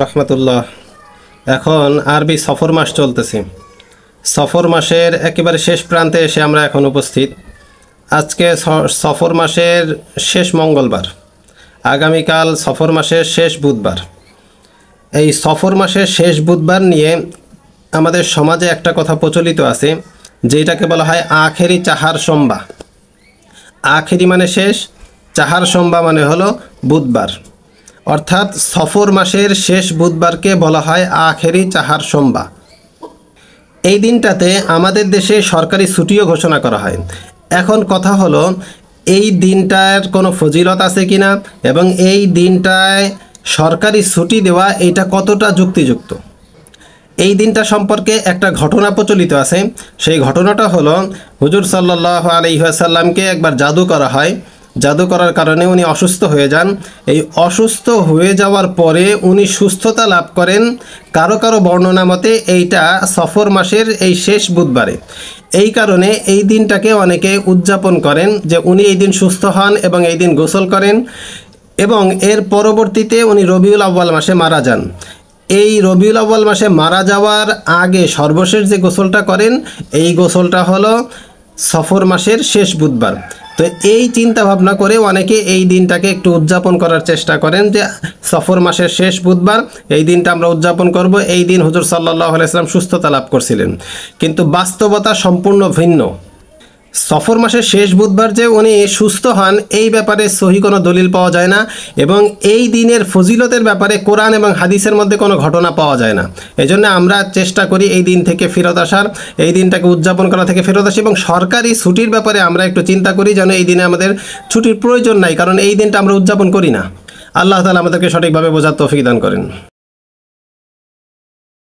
রহমতুল্লাহ। এখন আরবি সফর মাস চলতেছে। সফর মাসের একেবারে শেষ প্রান্তে এসে আমরা এখন উপস্থিত। আজকে সফর মাসের শেষ মঙ্গলবার, আগামীকাল সফর মাসের শেষ বুধবার। এই সফর মাসের শেষ বুধবার নিয়ে আমাদের সমাজে একটা কথা প্রচলিত আছে, যেটাকে বলা হয় আখেরি চাহার সোমবা। আখেরি মানে শেষ, চাহার সোমবা মানে হলো বুধবার। অর্থাৎ সফর মাসের শেষ বুধবারকে বলা হয় আখেরি চাহার সোমবা। এই দিনটাতে আমাদের দেশে সরকারি ছুটিও ঘোষণা করা হয়। এখন কথা হলো, এই দিনটার কোনো ফজিলত আছে কিনা এবং এই দিনটায় সরকারি ছুটি দেওয়া এটা কতটা যুক্তিযুক্ত। এই দিনটা সম্পর্কে একটা ঘটনা প্রচলিত আছে। সেই ঘটনাটা হলো, হুজুর সাল্লাল্লাহু আলাইহি ওয়াসাল্লামকে একবার জাদু করা হয়। জাদু করার কারণে উনি অসুস্থ হয়ে যান। এই অসুস্থ হয়ে যাওয়ার পরে উনি সুস্থতা লাভ করেন। কারো কারো বর্ণনা মতে এইটা সফর মাসের এই শেষ বুধবারে। এই কারণে এই দিনটাকে অনেকে উদযাপন করেন যে উনি এই দিন সুস্থ হন এবং এই দিন গোসল করেন, এবং এর পরবর্তীতে উনি রবিউল আউয়াল মাসে মারা যান। এই রবিউল আউয়াল মাসে মারা যাওয়ার আগে সর্বশেষ যে গোসলটা করেন, এই গোসলটা হলো সফর মাসের শেষ বুধবার। তো এই চিন্তা ভাবনা করে অনেকে এই দিনটাকে একটু উদযাপন করার চেষ্টা করেন যে সফর মাসের শেষ বুধবার এই দিনটা আমরা উদযাপন করব। এই দিন হুজুর সাল্লাল্লাহু আলাইহি ওয়াসাল্লাম সুস্থতা লাভ করছিলেন। কিন্তু বাস্তবতা সম্পূর্ণ ভিন্ন। সফর মাসের শেষ বুধবার যে উনি সুস্থ হন, এই ব্যাপারে সহি কোনো দলিল পাওয়া যায় না, এবং এই দিনের ফজিলতের ব্যাপারে কোরআন এবং হাদিসের মধ্যে কোনো ঘটনা পাওয়া যায় না। এই জন্য আমরা চেষ্টা করি এই দিন থেকে ফেরত আসার, এই দিনটাকে উদযাপন করা থেকে ফেরত আসি, এবং সরকারি ছুটির ব্যাপারে আমরা একটু চিন্তা করি যেন এই দিনে আমাদের ছুটির প্রয়োজন নাই, কারণ এই দিনটা আমরা উদযাপন করি না। আল্লাহ তাআলা আমাদেরকে সঠিকভাবে বোঝার তৌফিক দান করেন।